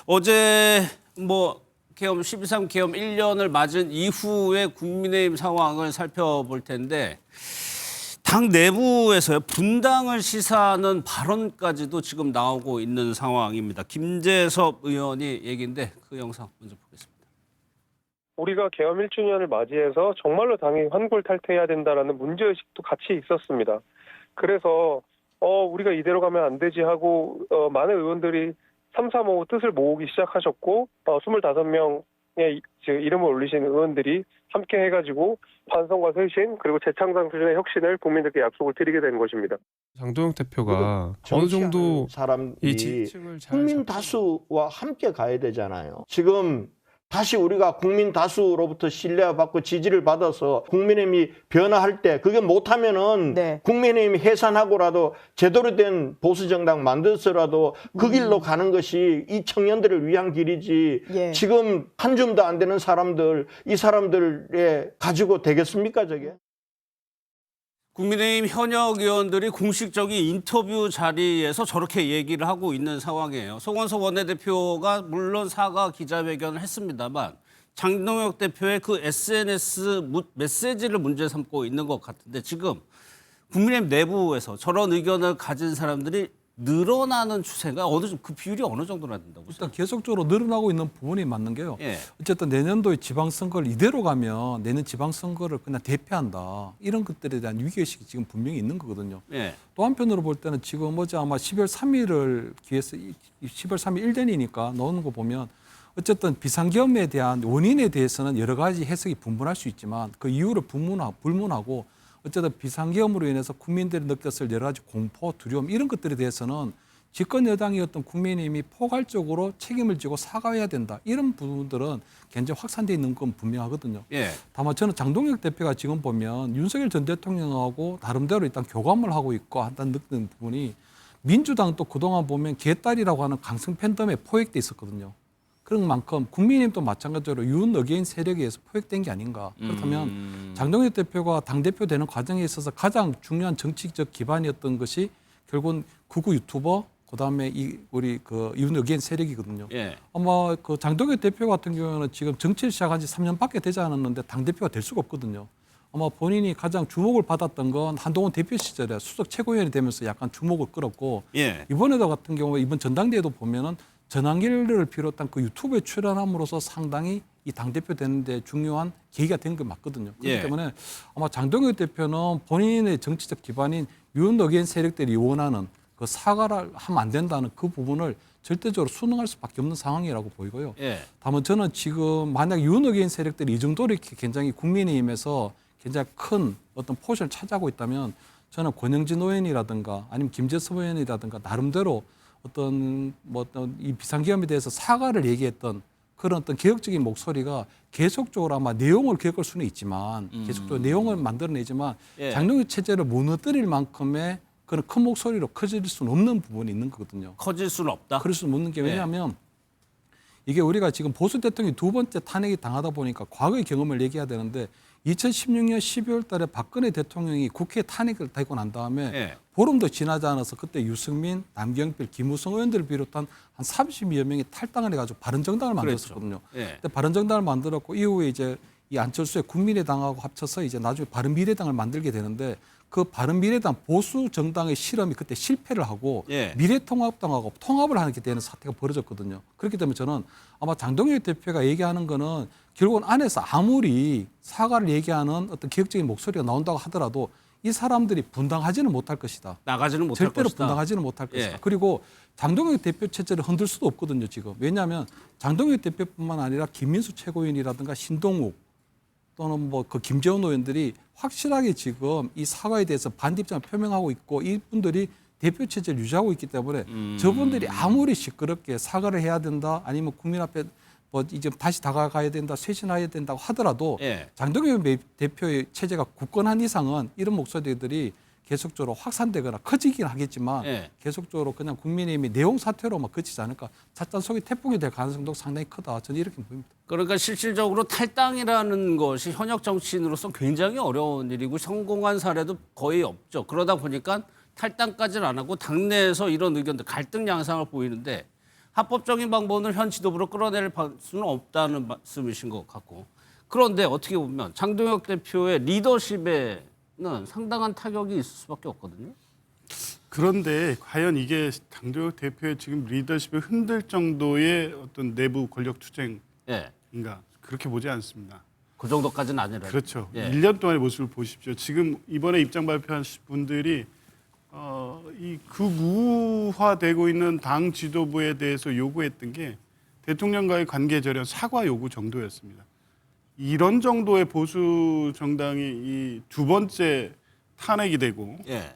어제 계엄 12.3 계엄 1년을 맞은 이후의 국민의힘 상황을 살펴볼 텐데 당 내부에서요 분당을 시사하는 발언까지도 지금 나오고 있는 상황입니다. 김재섭 의원이 얘기인데 그 영상 먼저 보겠습니다. 우리가 계엄 1주년을 맞이해서 정말로 당이 환골탈태해야 된다라는 문제의식도 같이 있었습니다. 그래서 우리가 이대로 가면 안 되지 하고 많은 의원들이 335 뜻을 모으기 시작하셨고 25명의 이름을 올리신 의원들이 함께 해가지고 반성과 쇄신 그리고 재창당 수준의 혁신을 국민들께 약속을 드리게 된 것입니다. 장동혁 대표가 어느 정도 사람이 이 지지층을 잘 국민 다수와 함께 가야 되잖아요. 지금 다시 우리가 국민 다수로부터 신뢰를 받고 지지를 받아서 국민의힘이 변화할 때 그게 못하면은 네. 국민의힘이 해산하고라도 제대로 된 보수정당 만들어서라도 그 길로 가는 것이 이 청년들을 위한 길이지. 예. 지금 한 줌도 안 되는 사람들, 이 사람들에 가지고 되겠습니까 저게? 국민의힘 현역 의원들이 공식적인 인터뷰 자리에서 저렇게 얘기를 하고 있는 상황이에요. 송원석 원내대표가 물론 사과 기자회견을 했습니다만 장동혁 대표의 그 SNS 메시지를 문제 삼고 있는 것 같은데 지금 국민의힘 내부에서 저런 의견을 가진 사람들이 늘어나는 추세가 그 비율이 어느 정도나 된다고 보세요? 일단 계속적으로 늘어나고 있는 부분이 맞는 게요. 예. 어쨌든 내년도에 지방선거를 이대로 가면 내년 지방선거를 그냥 대패한다. 이런 것들에 대한 위기의식이 지금 분명히 있는 거거든요. 예. 또 한편으로 볼 때는 지금 어제 아마 12월 3일을 기해서 12월 3일 1년이니까 나오는 거 보면 어쨌든 비상계엄에 대한 원인에 대해서는 여러 가지 해석이 분분할 수 있지만 그 이유를 불문하고 어쨌든 비상계엄으로 인해서 국민들이 느꼈을 여러 가지 공포, 두려움 이런 것들에 대해서는 집권 여당이었던 국민의힘이 포괄적으로 책임을 지고 사과해야 된다. 이런 부분들은 굉장히 확산되어 있는 건 분명하거든요. 예. 다만 저는 장동혁 대표가 지금 보면 윤석열 전 대통령하고 나름대로 일단 교감을 하고 있고 한다는 느끼는 부분이 민주당도 그동안 보면 개딸이라고 하는 강성 팬덤에 포획돼 있었거든요. 그런 만큼 국민의힘도 마찬가지로 윤 어게인 세력에 의해서 포획된 게 아닌가. 그렇다면 장동혁 대표가 당대표 되는 과정에 있어서 가장 중요한 정치적 기반이었던 것이 결국은 극우 유튜버 그다음에 우리 윤 어게인 세력이거든요. 예. 아마 그 장동혁 대표 같은 경우는 지금 정치를 시작한 지 3년밖에 되지 않았는데 당대표가 될 수가 없거든요. 아마 본인이 가장 주목을 받았던 건 한동훈 대표 시절에 수석 최고위원이 되면서 약간 주목을 끌었고 예. 이번에도 같은 경우에 이번 전당대회도 보면은 전환기를 비롯한 그 유튜브에 출연함으로써 상당히 이 당대표 되는데 중요한 계기가 된 게 맞거든요. 그렇기 예. 때문에 아마 장동혁 대표는 본인의 정치적 기반인 윤 어게인 세력들이 원하는 그 사과를 하면 안 된다는 그 부분을 절대적으로 순응할 수밖에 없는 상황이라고 보이고요. 예. 다만 저는 지금 만약 윤 어게인 세력들이 이 정도로 이렇게 굉장히 국민의힘에서 굉장히 큰 어떤 포션을 차지하고 있다면 저는 권영진 의원이라든가 아니면 김재섭 의원이라든가 나름대로 어떤 이 비상계엄에 대해서 사과를 얘기했던 그런 어떤 개혁적인 목소리가 계속적으로 아마 내용을 개혁할 수는 있지만 계속적으로 내용을 만들어내지만 예. 장동혁 체제를 무너뜨릴 만큼의 그런 큰 목소리로 커질 수는 없는 부분이 있는 거거든요. 커질 수는 없다. 그럴 수는 없는 게 예. 왜냐하면 이게 우리가 지금 보수 대통령이 두 번째 탄핵이 당하다 보니까 과거의 경험을 얘기해야 되는데 2016년 12월 달에 박근혜 대통령이 국회 탄핵을 되고 난 다음에 예. 보름도 지나지 않아서 그때 유승민, 남경필, 김우성 의원들을 비롯한 한 30여 명이 탈당을 해가지고 바른정당을 만들었거든요. 그렇죠. 예. 근데 바른정당을 만들었고 이후에 이제 이 안철수의 국민의당하고 합쳐서 이제 나중에 바른미래당을 만들게 되는데 그 바른미래당 보수 정당의 실험이 그때 실패를 하고 예. 미래통합당하고 통합을 하게 되는 사태가 벌어졌거든요. 그렇기 때문에 저는 아마 장동혁 대표가 얘기하는 거는 결국은 안에서 아무리 사과를 얘기하는 어떤 개혁적인 목소리가 나온다고 하더라도 이 사람들이 분당하지는 못할 것이다. 나가지는 못할 절대로 것이다. 분당하지는 못할 것이다. 예. 그리고 장동혁 대표 체제를 흔들 수도 없거든요. 지금. 왜냐하면 장동혁 대표뿐만 아니라 김민수 최고위원이라든가 신동욱 또는 그 김재원 의원들이 확실하게 지금 이 사과에 대해서 반대입장을 표명하고 있고 이분들이 대표 체제를 유지하고 있기 때문에 저분들이 아무리 시끄럽게 사과를 해야 된다 아니면 국민 앞에 이제 다시 다가가야 된다, 쇄신해야 된다고 하더라도 예. 장동혁 대표의 체제가 굳건한 이상은 이런 목소리들이 계속적으로 확산되거나 커지긴 하겠지만 예. 계속적으로 그냥 국민의힘이 내용 사태로만 그치지 않을까. 찻잔 속이 태풍이 될 가능성도 상당히 크다. 저는 이렇게 보입니다. 그러니까 실질적으로 탈당이라는 것이 현역 정치인으로서 굉장히 어려운 일이고 성공한 사례도 거의 없죠. 그러다 보니까 탈당까지는 안 하고 당내에서 이런 의견들 갈등 양상을 보이는데 합법적인 방법을 현 지도부로 끌어낼 수는 없다는 말씀이신 것 같고 그런데 어떻게 보면 장동혁 대표의 리더십에는 상당한 타격이 있을 수밖에 없거든요. 그런데 과연 이게 장동혁 대표의 지금 리더십을 흔들 정도의 어떤 내부 권력 투쟁인가? 예, 그렇게 보지 않습니다. 그 정도까지는 아니라. 그렇죠. 예. 1년 동안의 모습을 보십시오. 지금 이번에 입장 발표하신 분들이 이 극우화되고 있는 당 지도부에 대해서 요구했던 게 대통령과의 관계 절연 사과 요구 정도였습니다. 이런 정도의 보수 정당이 이 두 번째 탄핵이 되고 예,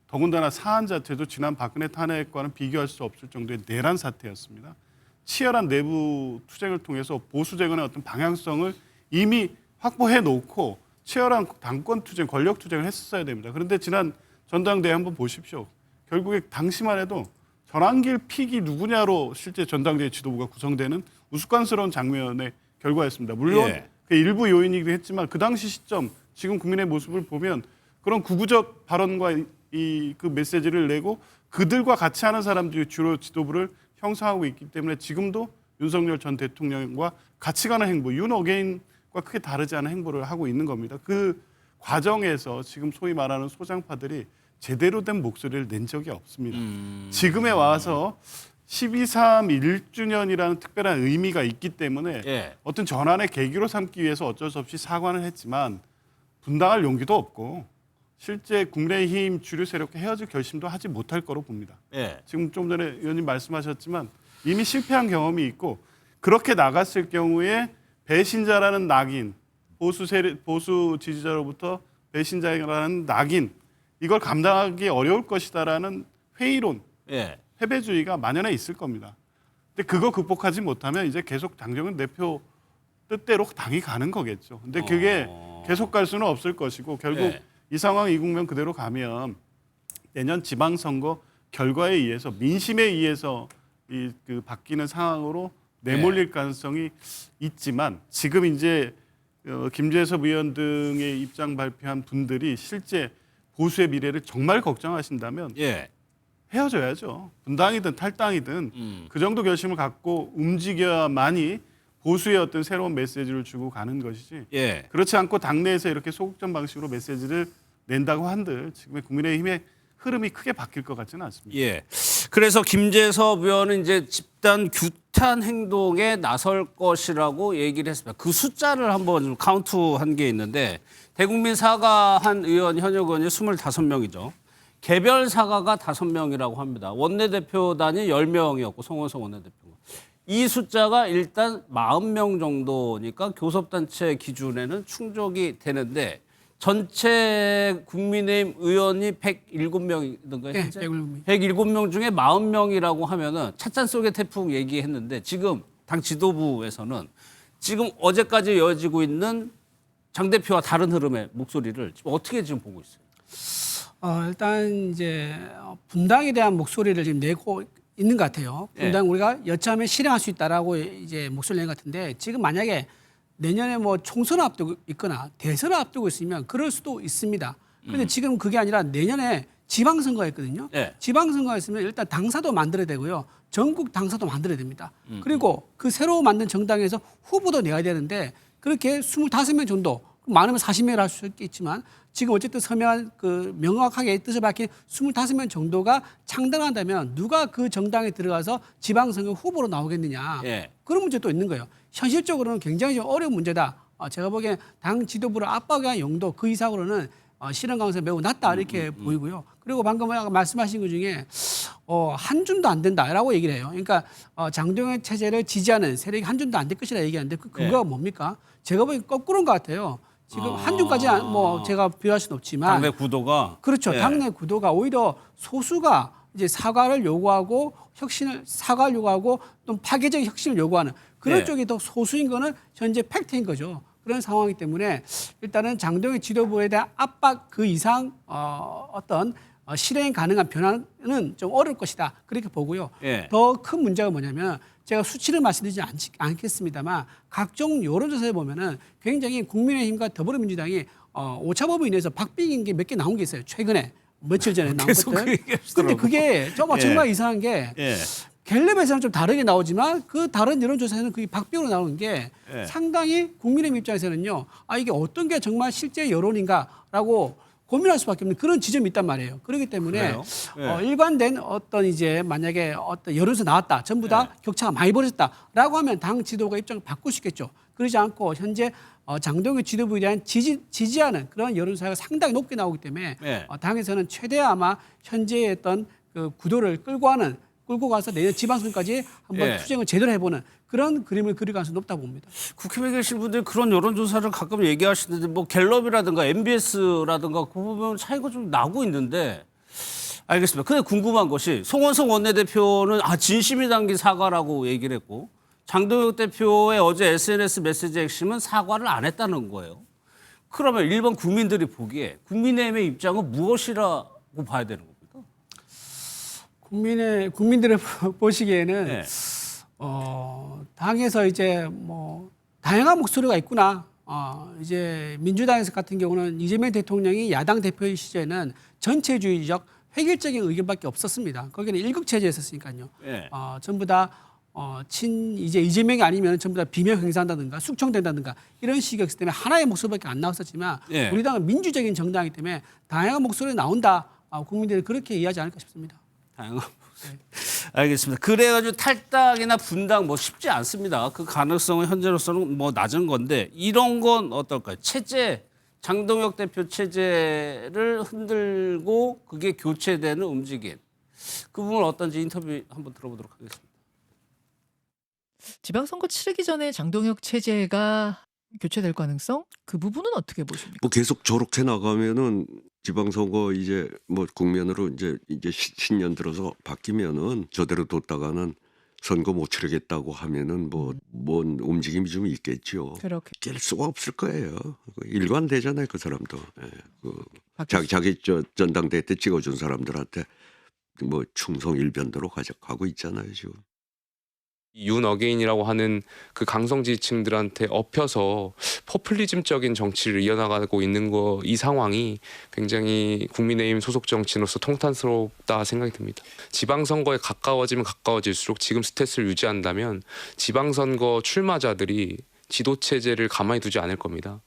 더군다나 사안 자체도 지난 박근혜 탄핵과는 비교할 수 없을 정도의 내란 사태였습니다. 치열한 내부 투쟁을 통해서 보수 재건의 어떤 방향성을 이미 확보해 놓고 치열한 당권 투쟁, 권력 투쟁을 했었어야 됩니다. 그런데 지난 전당대회 한번 보십시오. 결국에 당시만 해도 전환길 픽이 누구냐로 실제 전당대회 지도부가 구성되는 우스꽝스러운 장면의 결과였습니다. 물론 예. 그 일부 요인이기도 했지만 그 당시 시점, 지금 국민의 모습을 보면 그런 구구적 발언과 그 메시지를 내고 그들과 같이 하는 사람들이 주로 지도부를 형성하고 있기 때문에 지금도 윤석열 전 대통령과 같이 가는 행보, 윤 어게인과 크게 다르지 않은 행보를 하고 있는 겁니다. 그 과정에서 지금 소위 말하는 소장파들이 제대로 된 목소리를 낸 적이 없습니다. 지금에 와서 12.3 1주년이라는 특별한 의미가 있기 때문에 예. 어떤 전환의 계기로 삼기 위해서 어쩔 수 없이 사과는 했지만 분당할 용기도 없고 실제 국민의힘 주류 세력과 헤어질 결심도 하지 못할 거로 봅니다. 예. 지금 좀 전에 의원님 말씀하셨지만 이미 실패한 경험이 있고 그렇게 나갔을 경우에 배신자라는 낙인, 보수 지지자로부터 배신자라는 낙인 이걸 감당하기 어려울 것이다라는 회의론, 예. 패배주의가 만연해 있을 겁니다. 근데 그거 극복하지 못하면 이제 계속 장동혁 대표 뜻대로 당이 가는 거겠죠. 근데 그게 계속 갈 수는 없을 것이고 결국 예. 이 상황 이 국면 그대로 가면 내년 지방선거 결과에 의해서 민심에 의해서 그 바뀌는 상황으로 내몰릴 가능성이 있지만 지금 이제 김재섭 의원 등의 입장 발표한 분들이 실제 보수의 미래를 정말 걱정하신다면 예. 헤어져야죠. 분당이든 탈당이든 그 정도 결심을 갖고 움직여야만이 보수의 어떤 새로운 메시지를 주고 가는 것이지. 예. 그렇지 않고 당내에서 이렇게 소극적 방식으로 메시지를 낸다고 한들 지금의 국민의힘의 흐름이 크게 바뀔 것 같지는 않습니다. 예. 그래서 김재섭 의원은 이제 집단 규탄 행동에 나설 것이라고 얘기를 했습니다. 그 숫자를 한번 좀 카운트한 게 있는데 대국민 사과한 의원 현역 의원이 25명이죠. 개별 사과가 5명이라고 합니다. 원내대표단이 10명이었고 송원석 원내대표가. 이 숫자가 일단 40명 정도니까 교섭단체 기준에는 충족이 되는데 전체 국민의힘 의원이 107명이던가요? 네, 107명. 107명 중에 40명이라고 하면은 찻잔 속의 태풍 얘기했는데 지금 당 지도부에서는 지금 어제까지 이어지고 있는 장 대표와 다른 흐름의 목소리를 지금 어떻게 지금 보고 있어요? 일단 이제 분당에 대한 목소리를 지금 내고 있는 것 같아요. 분당 우리가 여차하면 실행할 수 있다라고 이제 목소리를 낸 것 같은데 지금 만약에 내년에 뭐 총선을 앞두고 있거나 대선을 앞두고 있으면 그럴 수도 있습니다. 그런데 지금 그게 아니라 내년에 지방선거가 있거든요. 네. 지방선거가 있으면 일단 당사도 만들어야 되고요. 전국 당사도 만들어야 됩니다. 그리고 그 새로 만든 정당에서 후보도 내야 되는데 그렇게 25명 정도 많으면 40명을 할 수 있겠지만 지금 어쨌든 서명한 그 명확하게 뜻을 밝힌 25명 정도가 창당한다면 누가 그 정당에 들어가서 지방선거 후보로 나오겠느냐. 예. 그런 문제도 있는 거예요. 현실적으로는 굉장히 좀 어려운 문제다. 제가 보기엔 당 지도부를 압박한 용도 그 이상으로는 실현 가능성이 매우 낮다 이렇게 보이고요. 그리고 방금 아까 말씀하신 것 중에 한 줌도 안 된다라고 얘기를 해요. 그러니까 장동혁 체제를 지지하는 세력이 한 줌도 안 될 것이라 얘기하는데 그 근거가 뭡니까? 제가 보기엔 거꾸로인 것 같아요. 지금 한 줌까지 뭐 제가 비교할 수는 없지만 당내 구도가 그렇죠. 예. 당내 구도가 오히려 소수가 이제 사과를 요구하고 사과를 요구하고 또 파괴적인 혁신을 요구하는 그런 예. 쪽이 더 소수인 거는 현재 팩트인 거죠. 그런 상황이기 때문에 일단은 장동혁 지도부에 대한 압박 그 이상 어떤 실행 가능한 변화는 좀 어려울 것이다. 그렇게 보고요. 예. 더 큰 문제가 뭐냐면 제가 수치를 말씀드리지 않겠습니다만 각종 여론조사에 보면은 굉장히 국민의힘과 더불어민주당이 오차범위 인해서 박빙인 게 몇 개 나온 게 있어요. 최근에 며칠 전에 나온 계속 것들. 그 얘기하시더라고요. 근데 그게 정말 예. 이상한 게 예. 갤럽에서는 좀 다르게 나오지만 그 다른 여론조사에서는 그게 박빙으로 나오는 게 예. 상당히 국민의힘 입장에서는요. 이게 어떤 게 정말 실제 여론인가라고 고민할 수밖에 없는 그런 지점이 있단 말이에요. 그렇기 때문에 그래요? 예. 일관된 어떤 이제 만약에 어떤 여론에서 나왔다. 전부 다 격차가 많이 벌어졌다라고 하면 당 지도가 입장을 바꿀 수 있겠죠. 그러지 않고 현재 장동혁 지도부에 대한 지지하는 그런 여론조사가 상당히 높게 나오기 때문에 예. 당에서는 최대 아마 현재의 어떤 그 구도를 끌고 가서 내년 지방선까지 한번 예. 투쟁을 제대로 해보는 그런 그림을 그릴 가능성이 높다고 봅니다. 국힘에 계신 분들이 그런 여론조사를 가끔 얘기하시는데 뭐 갤럽이라든가 MBS라든가 그 부분 차이가 좀 나고 있는데 알겠습니다. 근데 궁금한 것이 송원석 원내대표는 진심이 담긴 사과라고 얘기를 했고 장동혁 대표의 어제 SNS 메시지 핵심은 사과를 안 했다는 거예요. 그러면 일반 국민들이 보기에 국민의힘의 입장은 무엇이라고 봐야 되는 겁니까? 국민들을 보시기에는 네. 당에서 이제 뭐 다양한 목소리가 있구나. 이제 민주당에서 같은 경우는 이재명 대통령이 야당 대표의 시절에는 전체주의적 획일적인 의견밖에 없었습니다. 거기는 일극 체제였었으니까요. 네. 전부 다 이제 이재명이 아니면 전부 다 비명 행사한다든가 숙청된다든가 이런 식이었기 때문에 하나의 목소리밖에 안 나왔었지만 네. 우리 당은 민주적인 정당이기 때문에 다양한 목소리 나온다. 국민들이 그렇게 이해하지 않을까 싶습니다. 다양한 알겠습니다. 그래가지고 탈당이나 분당 뭐 쉽지 않습니다. 그 가능성은 현재로서는 뭐 낮은 건데 이런 건 어떨까요? 체제 장동혁 대표 체제를 흔들고 그게 교체되는 움직임 그 부분 어떤지 인터뷰 한번 들어보도록 하겠습니다. 지방선거 치르기 전에 장동혁 체제가 교체될 가능성? 그 부분은 어떻게 보십니까? 뭐 계속 저렇게 나가면은 지방선거 이제 뭐 국면으로 이제 신년 들어서 바뀌면은 저대로 뒀다가는 선거 못 치르겠다고 하면은 뭐 뭔 움직임이 좀 있겠죠. 그렇게 깰 수가 없을 거예요. 일관되잖아요, 그 사람도. 예, 바뀔 자기 전당대회 때 찍어준 사람들한테 뭐 충성 일변도로 가고 있잖아요, 지금. 윤 어게인이라고 하는 그 강성 지지층들한테 엎혀서 포퓰리즘적인 정치를 이어나가고 있는 이 상황이 굉장히 국민의힘 소속 정치인으로서 통탄스럽다 생각이 듭니다. 지방선거에 가까워지면 가까워질수록 지금 스탯을 유지한다면 지방선거 출마자들이 지도체제를 가만히 두지 않을 겁니다.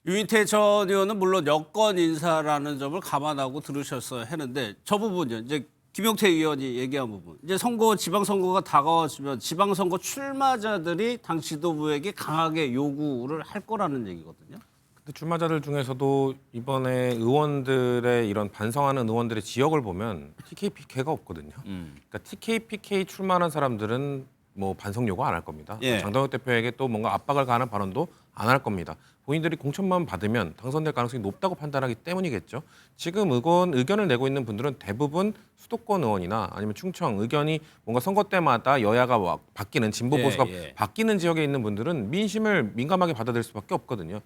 유인태 전 의원은 물론 여권 인사라는 점을 감안하고 들으셨어야 했는데 저 부분요. 이제 김용태 의원이 얘기한 부분. 이제 지방선거가 다가와지면 지방선거 출마자들이 당 지도부에게 강하게 요구를 할 거라는 얘기거든요. 근데 출마자들 중에서도 이번에 의원들의 이런 반성하는 의원들의 지역을 보면 TK, PK가 없거든요. 그러니까 TK, PK 출마하는 사람들은 뭐 반성 요구 안 할 겁니다. 예. 장동혁 대표에게 또 뭔가 압박을 가하는 발언도 안 할 겁니다. 본인들이 공천만 받으면 당선될 가능성이 높다고 판단하기 때문이겠죠. 지금 의견을 내고 있는 분들은 대부분 수도권 의원이나 아니면 충청 의견이 뭔가 선거 때마다 여야가 바뀌는 진보 보수가 바뀌는 지역에 있는 분들은 민심을 민감하게 받아들일 수밖에 없거든요.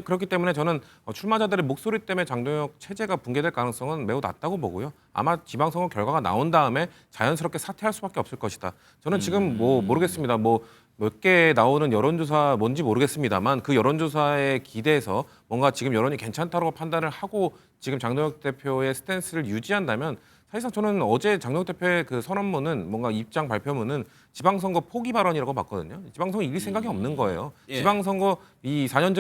그렇기 때문에 저는 출마자들의 목소리 때문에 장동혁 체제가 붕괴될 가능성은 매우 낮다고 보고요. 아마 지방선거 결과가 나온 다음에 자연스럽게 사퇴할 수밖에 없을 것이다. 저는 지금 뭐 모르겠습니다. 몇 개 나오는 여론조사 뭔지 모르겠습니다만 그 여론조사에 기대해서 뭔가 지금 여론이 괜찮다고 판단을 하고 지금 장동혁 대표의 스탠스를 유지한다면 사실상 저는 어제 장동혁 대표의 그 선언문은 뭔가 입장 발표문은 지방선거 포기 발언이라고 봤거든요. 지방선거 이길 생각이 없는 거예요. 예. 지방선거 3년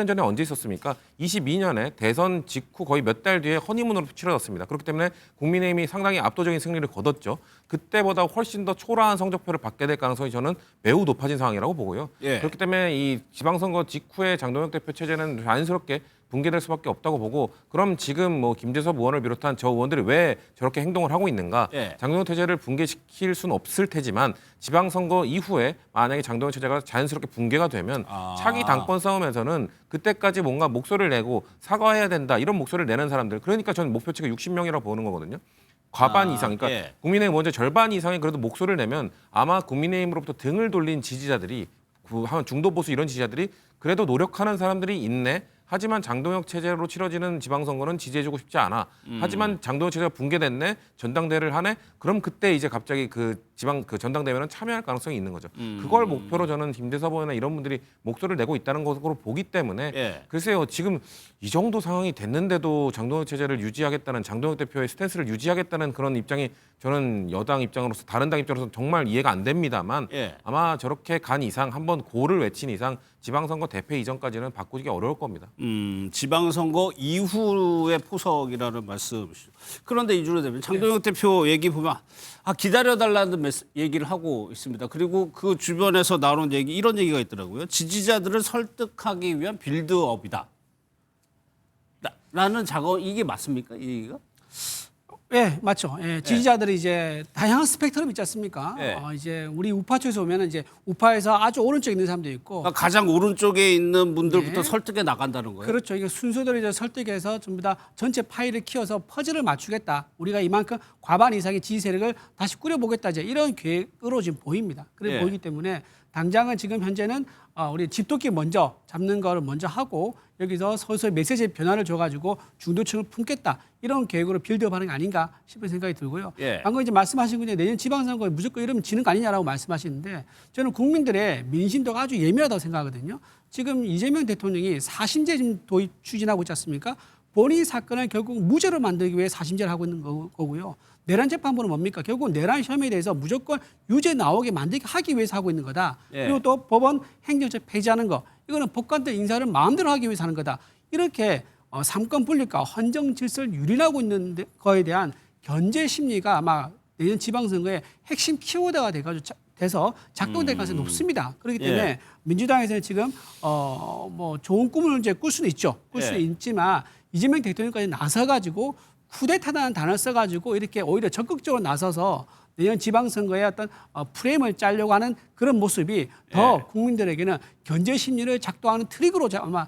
전에 언제 있었습니까? 22년에 대선 직후 거의 몇 달 뒤에 허니문으로 치러졌습니다. 그렇기 때문에 국민의힘이 상당히 압도적인 승리를 거뒀죠. 그때보다 훨씬 더 초라한 성적표를 받게 될 가능성이 저는 매우 높아진 상황이라고 보고요. 예. 그렇기 때문에 이 지방선거 직후에 장동혁 대표 체제는 자연스럽게 붕괴될 수밖에 없다고 보고 그럼 지금 뭐 김재섭 의원을 비롯한 저 의원들이 왜 저렇게 행동을 하고 있는가? 예. 장동혁 체제를 붕괴시킬 수는 없을 테지만 지방선거 이후에 만약에 장동혁 체제가 자연스럽게 붕괴가 되면 차기 당권 싸움에서는 그때까지 뭔가 목소리를 내고 사과해야 된다 이런 목소리를 내는 사람들 그러니까 저는 목표치가 60명이라고 보는 거거든요. 과반 이상, 그러니까 예. 국민의힘 먼저 절반 이상이 그래도 목소리를 내면 아마 국민의힘으로부터 등을 돌린 지지자들이 한 중도 보수 이런 지지자들이 그래도 노력하는 사람들이 있네. 하지만 장동혁 체제로 치러지는 지방선거는 지지해주고 싶지 않아. 하지만 장동혁 체제가 붕괴됐네. 전당대회를 하네. 그럼 그때 이제 갑자기 그 지방 그 전당대회는 참여할 가능성이 있는 거죠. 그걸 목표로 저는 김대섭 의원이나 이런 분들이 목소리를 내고 있다는 것으로 보기 때문에 예. 글쎄요, 지금 이 정도 상황이 됐는데도 장동혁 체제를 유지하겠다는 장동혁 대표의 스탠스를 유지하겠다는 그런 입장이 저는 여당 입장으로서 다른 당 입장으로서 정말 이해가 안 됩니다만 예. 아마 저렇게 간 이상 한번 고를 외친 이상 지방선거 대패 이전까지는 바꾸기 어려울 겁니다. 지방선거 이후의 포석이라는 말씀이시죠. 그런데 이준호 대표, 장동혁 대표 얘기 보면 기다려달라는 얘기를 하고 있습니다. 그리고 그 주변에서 나오는 얘기 이런 얘기가 있더라고요. 지지자들을 설득하기 위한 빌드업이다. 라는 작업 이게 맞습니까? 이 얘기가? 예, 맞죠. 예, 지지자들이 이제 다양한 스펙트럼 있지 않습니까? 예. 이제 우리 우파 쪽에서 보면은 이제 우파에서 아주 오른쪽에 있는 사람도 있고, 그러니까 가장 오른쪽에 있는 분들부터 네. 설득해 나간다는 거예요. 그렇죠. 이게 순서대로 이제 설득해서 전부 다 전체 파일을 키워서 퍼즐을 맞추겠다. 우리가 이만큼 과반 이상의 지지 세력을 다시 꾸려보겠다. 이제 이런 계획으로 지금 보입니다. 그래 예. 보이기 때문에 당장은 지금 현재는 우리 집도끼 먼저 잡는 거를 먼저 하고 여기서 서서히 메시지 변화를 줘가지고 중도층을 품겠다. 이런 계획으로 빌드업하는 게 아닌가 싶은 생각이 들고요. 예. 방금 이제 말씀하신 게 내년 지방선거에 무조건 이러면 지는 거 아니냐라고 말씀하시는데 저는 국민들의 민심도가 아주 예민하다고 생각하거든요. 지금 이재명 대통령이 사심제 지금 도입 추진하고 있지 않습니까? 본인 사건을 결국 무죄로 만들기 위해 사심제를 하고 있는 거고요. 내란 재판부는 뭡니까? 결국 내란 혐의에 대해서 무조건 유죄 나오게 만들게 하기 위해서 하고 있는 거다. 예. 그리고 또 법원 행정처 폐지하는 거. 이거는 법관들 인사를 마음대로 하기 위해서 하는 거다. 이렇게 삼권 분립과 헌정 질서를 유린하고 있는 거에 대한 견제 심리가 아마 내년 지방선거의 핵심 키워드가 돼서 작동될 가능성이 높습니다. 그렇기 때문에 예. 민주당에서는 지금 뭐 좋은 꿈을 이제 꿀 수는 있죠. 꿀 수는 예. 있지만 이재명 대통령까지 나서가지고 쿠데타라는 단어를 써가지고 이렇게 오히려 적극적으로 나서서 내년 지방선거의 어떤 프레임을 짜려고 하는 그런 모습이 더 예. 국민들에게는 견제 심리를 작동하는 트릭으로 아마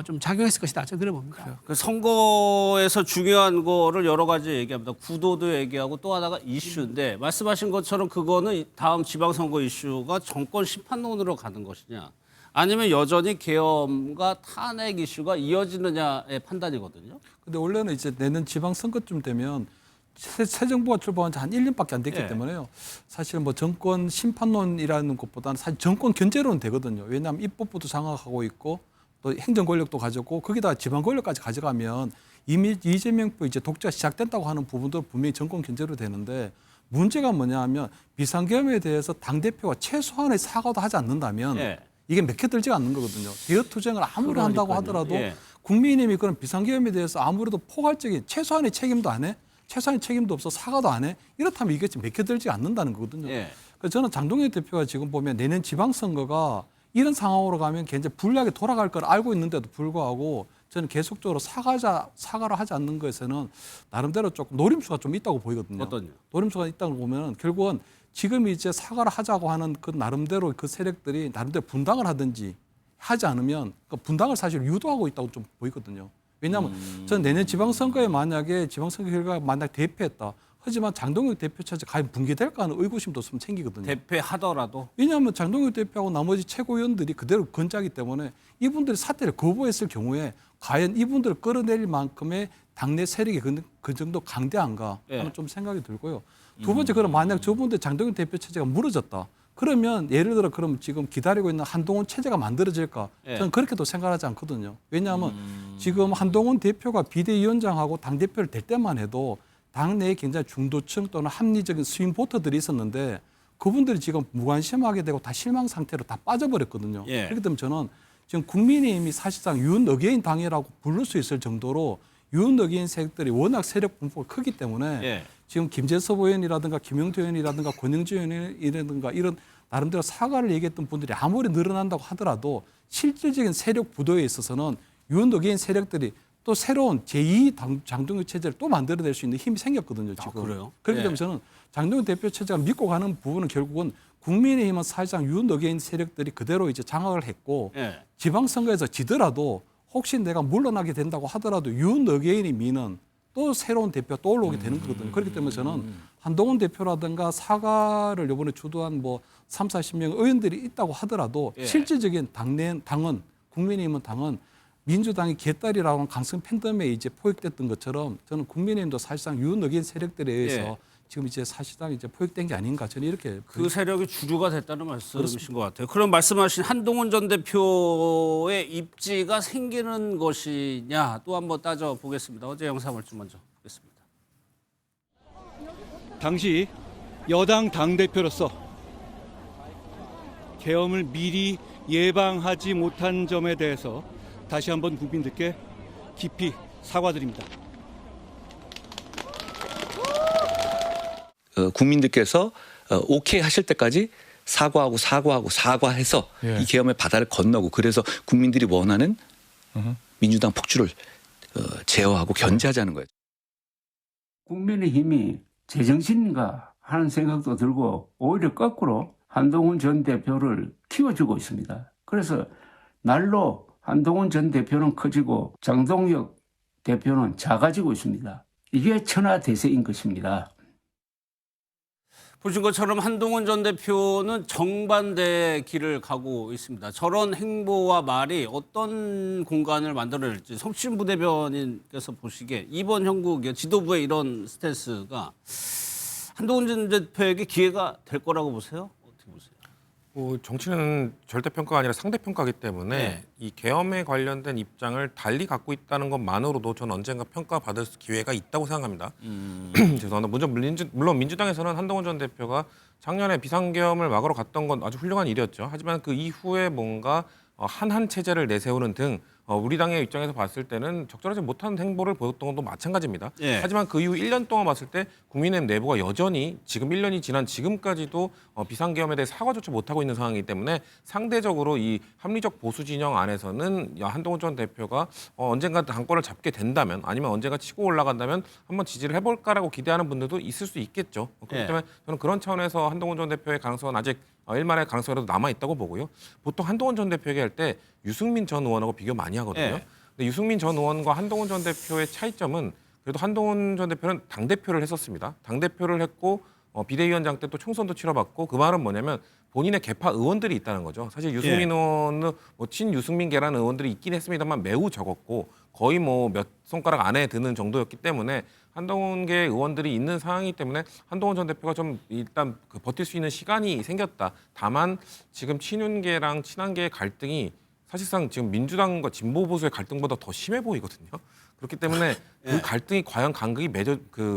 좀 작용했을 것이다. 저는 그래 봅니다. 그 선거에서 중요한 거를 여러 가지 얘기합니다. 구도도 얘기하고 또 하나가 이슈인데 말씀하신 것처럼 그거는 다음 지방선거 이슈가 정권 심판론으로 가는 것이냐 아니면 여전히 계엄과 탄핵 이슈가 이어지느냐의 판단이거든요. 근데 원래는 이제 내년 지방선거쯤 되면 새 정부가 출범한 지 한 1년밖에 안 됐기 예. 때문에요. 사실 뭐 정권 심판론이라는 것보다는 사실 정권 견제론은 되거든요. 왜냐하면 입법부도 장악하고 있고 또 행정 권력도 가졌고 거기다가 지방 권력까지 가져가면 이미 이재명부 이제 독재가 시작됐다고 하는 부분도 분명히 정권 견제로 되는데 문제가 뭐냐 하면 비상계엄에 대해서 당대표가 최소한의 사과도 하지 않는다면 예. 이게 맥혀들지가 않는 거거든요. 개혁투쟁을 아무리 한다고 하더라도 예. 국민의힘이 그런 비상계엄에 대해서 아무래도 포괄적인 최소한의 책임도 안 해. 최소한의 책임도 없어 사과도 안 해. 이렇다면 이게 지금 맥혀들지 않는다는 거거든요. 예. 그래서 저는 장동혁 대표가 지금 보면 내년 지방선거가 이런 상황으로 가면 굉장히 불리하게 돌아갈 걸 알고 있는데도 불구하고 저는 계속적으로 사과를 하지 않는 것에는 나름대로 조금 노림수가 좀 있다고 보이거든요. 어떤요? 노림수가 있다고 보면 결국은 지금 이제 사과를 하자고 하는 그 나름대로 그 세력들이 나름대로 분당을 하든지 하지 않으면 그 분당을 사실 유도하고 있다고 좀 보이거든요. 왜냐하면 저는 내년 지방선거에 만약에 지방선거 결과가 만약 대패했다. 하지만 장동혁 대표 차제 과연 붕괴될까 하는 의구심도 좀 생기거든요. 대패하더라도 왜냐하면 장동혁 대표하고 나머지 최고위원들이 그대로 건자기 때문에 이분들이 사퇴를 거부했을 경우에 과연 이분들을 끌어내릴 만큼의 당내 세력이 그 정도 강대한가 하는 예. 좀 생각이 들고요. 두 번째, 그럼 만약 저분들 장동혁 대표 체제가 무너졌다. 그러면 예를 들어 그럼 지금 기다리고 있는 한동훈 체제가 만들어질까? 예. 저는 그렇게도 생각하지 않거든요. 왜냐하면 지금 한동훈 대표가 비대위원장하고 당대표를 될 때만 해도 당내에 굉장히 중도층 또는 합리적인 스윙 보터들이 있었는데 그분들이 지금 무관심하게 되고 다 실망 상태로 다 빠져버렸거든요. 예. 그렇기 때문에 저는 지금 국민의힘이 사실상 윤어게인 당이라고 부를 수 있을 정도로 윤어게인 세력들이 워낙 세력 분포가 크기 때문에 예. 지금 김재섭 의원이라든가 김용태 의원이라든가 권영주 의원이라든가 이런 나름대로 사과를 얘기했던 분들이 아무리 늘어난다고 하더라도 실질적인 세력 부도에 있어서는 윤어게인 세력들이 또 새로운 제2 장동혁 체제를 또 만들어낼 수 있는 힘이 생겼거든요. 지금. 그래요? 그렇기 예. 때문에 저는 장동혁 대표 체제가 믿고 가는 부분은 결국은 국민의힘은 사실상 윤어게인 세력들이 그대로 이제 장악을 했고 예. 지방선거에서 지더라도 혹시 내가 물러나게 된다고 하더라도 윤어게인이 미는 또 새로운 대표가 또 올라오게 되는 거거든요. 그렇기 때문에 저는 한동훈 대표라든가 사과를 이번에 주도한 뭐 3, 40명 의원들이 있다고 하더라도 예. 실질적인 당은 국민의힘은 당은 민주당이 개딸이라고 하는 강성 팬덤에 이제 포획됐던 것처럼 저는 국민의힘도 사실상 윤어게인 세력들에 의해서 예. 지금 이제 사실상 이제 포획된 게 아닌가 저는 이렇게 그 세력이 주류가 됐다는 말씀이신 것 같아요. 그럼 말씀하신 한동훈 전 대표의 입지가 생기는 것이냐 또 한번 따져보겠습니다. 어제 영상을 좀 먼저 보겠습니다. 당시 여당 당대표로서 계엄을 미리 예방하지 못한 점에 대해서 다시 한번 국민들께 깊이 사과드립니다. 국민들께서 오케이 하실 때까지 사과해서 예. 이 계엄의 바다를 건너고 그래서 국민들이 원하는 민주당 폭주를 제어하고 견제하자는 거예요. 국민의힘이 제정신인가 하는 생각도 들고 오히려 거꾸로 한동훈 전 대표를 키워주고 있습니다. 그래서 날로 한동훈 전 대표는 커지고 장동혁 대표는 작아지고 있습니다. 이게 천하대세인 것입니다. 보신 것처럼 한동훈 전 대표는 정반대의 길을 가고 있습니다. 저런 행보와 말이 어떤 공간을 만들어낼지 성추진 부대변인께서 보시기에 이번 형국 지도부의 이런 스탠스가 한동훈 전 대표에게 기회가 될 거라고 보세요? 어떻게 보세요? 정치는 절대평가가 아니라 상대평가이기 때문에 네. 이 계엄에 관련된 입장을 달리 갖고 있다는 것만으로도 저는 언젠가 평가받을 기회가 있다고 생각합니다. 죄송합니다. 물론 민주당에서는 한동훈 전 대표가 작년에 비상계엄을 막으러 갔던 건 아주 훌륭한 일이었죠. 하지만 그 이후에 뭔가 한한 체제를 내세우는 등 우리 당의 입장에서 봤을 때는 적절하지 못한 행보를 보였던 것도 마찬가지입니다. 예. 하지만 그 이후 1년 동안 봤을 때 국민의힘 내부가 여전히 지금 1년이 지난 지금까지도 비상계엄에 대해 사과조차 못하고 있는 상황이기 때문에 상대적으로 이 합리적 보수 진영 안에서는 한동훈 전 대표가 언젠가 당권을 잡게 된다면 아니면 언젠가 치고 올라간다면 한번 지지를 해볼까라고 기대하는 분들도 있을 수 있겠죠. 그렇기 예. 때문에 저는 그런 차원에서 한동훈 전 대표의 가능성은 아직 일말의 가능성이라도 남아있다고 보고요. 보통 한동훈 전 대표 얘기할 때 유승민 전 의원하고 비교 많이 하거든요. 예. 근데 유승민 전 의원과 한동훈 전 대표의 차이점은 그래도 한동훈 전 대표는 당대표를 했었습니다. 당대표를 했고 비대위원장 때 또 총선도 치러봤고 그 말은 뭐냐면 본인의 계파 의원들이 있다는 거죠. 사실 유승민 의원은 친유승민계라는 의원들이 있긴 했습니다만 매우 적었고 거의 몇 손가락 안에 드는 정도였기 때문에 한동훈계 의원들이 있는 상황이기 때문에 한동훈 전 대표가 좀 일단 버틸 수 있는 시간이 생겼다. 다만 지금 친윤계랑 친한계의 갈등이 사실상 지금 민주당과 진보 보수의 갈등보다 더 심해 보이거든요. 그렇기 때문에 그 갈등이 과연 간극이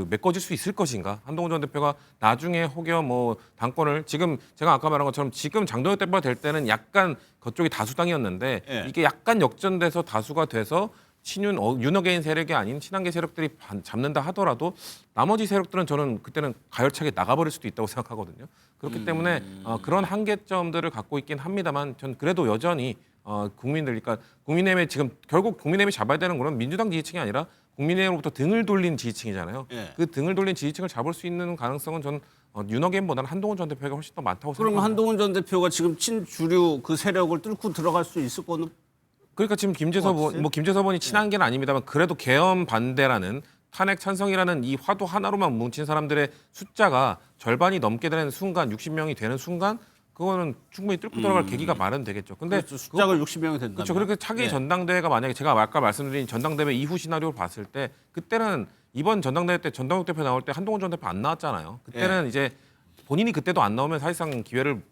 메꿔질 수 있을 것인가? 한동훈 전 대표가 나중에 혹여 당권을 지금 제가 아까 말한 것처럼 지금 장동혁 대표가 될 때는 약간 그쪽이 다수당이었는데 이게 약간 역전돼서 다수가 돼서 윤어게인 세력이 아닌 친한계 세력들이 잡는다 하더라도 나머지 세력들은 저는 그때는 가열차게 나가버릴 수도 있다고 생각하거든요. 그렇기 때문에 그런 한계점들을 갖고 있긴 합니다만 전 그래도 여전히 그러니까 국민의힘에 지금 결국 국민의힘이 잡아야 되는 거는 민주당 지지층이 아니라 국민의힘으로부터 등을 돌린 지지층이잖아요. 예. 그 등을 돌린 지지층을 잡을 수 있는 가능성은 전 윤어게인보다는 한동훈 전 대표가 훨씬 더 많다고 그럼 생각합니다. 한동훈 전 대표가 지금 친주류 그 세력을 뚫고 들어갈 수 있을 거는 그러니까 지금 김재섭 의원이 친한 게 아닙니다만 그래도 계엄 반대라는 탄핵 찬성이라는 이 화두 하나로만 뭉친 사람들의 숫자가 절반이 넘게 되는 순간 60명이 되는 순간 그거는 충분히 뚫고 들어갈 계기가 마련되겠죠. 근데 그렇죠. 숫자가 60명이 된다면. 그렇죠. 그렇게 차기 전당대회가 만약에 제가 아까 말씀드린 전당대회 이후 시나리오를 봤을 때 그때는 이번 전당대회 때 전당욱 대표 나올 때 한동훈 전 대표 안 나왔잖아요. 그때는 이제 본인이 그때도 안 나오면 사실상 기회를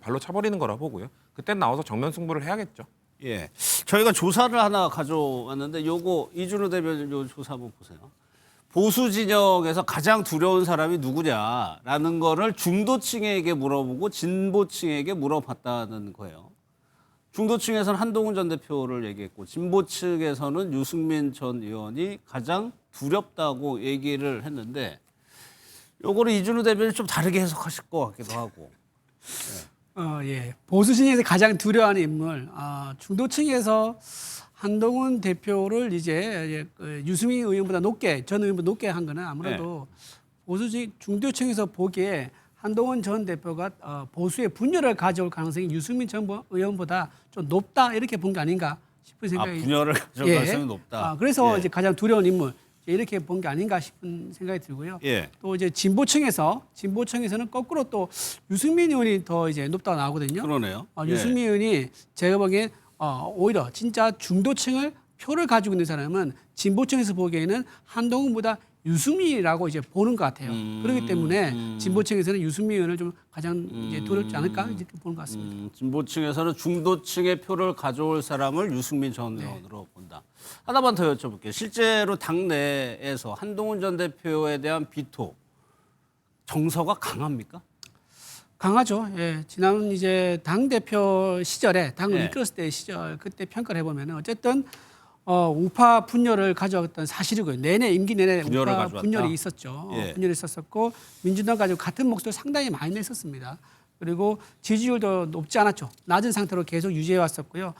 발로 차버리는 거라 보고요. 그때는 나와서 정면 승부를 해야겠죠. 예, 저희가 조사를 하나 가져왔는데 요거 이준호 대변인 요 조사 한번 보세요. 보수 진영에서 가장 두려운 사람이 누구냐라는 거를 중도층에게 물어보고 진보층에게 물어봤다는 거예요. 중도층에서는 한동훈 전 대표를 얘기했고 진보층에서는 유승민 전 의원이 가장 두렵다고 얘기를 했는데 요거를 이준호 대변인이 좀 다르게 해석하실 것 같기도 하고. 예. 보수 진영에서 가장 두려워하는 인물, 중도층에서 한동훈 대표를 이제 유승민 의원보다 전 의원보다 높게 한 거는 아무래도 보수 중도층에서 보기에 한동훈 전 대표가 보수의 분열을 가져올 가능성이 유승민 전 의원보다 좀 높다 이렇게 본 게 아닌가 싶은 생각이. 분열을 가져올 가능성이 높다. 그래서 이제 가장 두려운 인물 이렇게 본 게 아닌가 싶은 생각이 들고요. 또 이제 진보층에서는 거꾸로 또 유승민 의원이 더 이제 높다고 나오거든요. 그러네요. 유승민 의원이 제가 보기엔 오히려 진짜 중도층을 표를 가지고 있는 사람은 진보층에서 보기에는 한동훈보다 유승민이라고 이제 보는 것 같아요. 그렇기 때문에 진보층에서는 유승민 의원을 좀 가장 이제 두렵지 않을까 이렇게 보는 것 같습니다. 진보층에서는 중도층의 표를 가져올 사람을 유승민 전 의원으로 본다. 하나만 더 여쭤볼게요. 실제로 당내에서 한동훈 전 대표에 대한 비토 정서가 강합니까? 강하죠. 예. 지난 이제 당 대표 시절에 당을 예. 이끌었을 때 시절 그때 평가를 해보면은 어쨌든 우파 분열을 가져왔던 사실이고요. 내내 임기 내내 분열을 우파 가져왔다? 분열이 있었죠. 예. 분열이 있었었고 민주당 가지고 같은 목소리 상당히 많이 냈었습니다. 그리고 지지율도 높지 않았죠. 낮은 상태로 계속 유지해 왔었고요.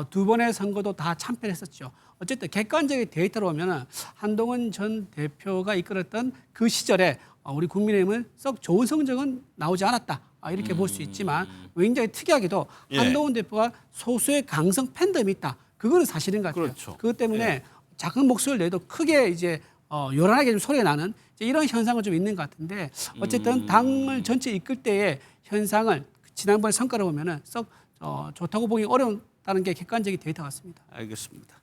두 번의 선거도 다 참패했었죠. 어쨌든 객관적인 데이터로 보면은 한동훈 전 대표가 이끌었던 그 시절에 우리 국민의힘은 썩 좋은 성적은 나오지 않았다. 이렇게 볼 수 있지만 굉장히 특이하게도 예. 한동훈 대표가 소수의 강성 팬덤이 있다. 그거는 사실인 것 같아요. 그렇죠. 그것 때문에 예. 작은 목소리를 내도 크게 이제 요란하게 좀 소리가 나는 이제 이런 현상은 좀 있는 것 같은데 어쨌든 당을 전체 이끌 때의 현상을 지난번에 성과를 보면은 썩 좋다고 보기 어렵다는 게 객관적인 데이터 같습니다. 알겠습니다.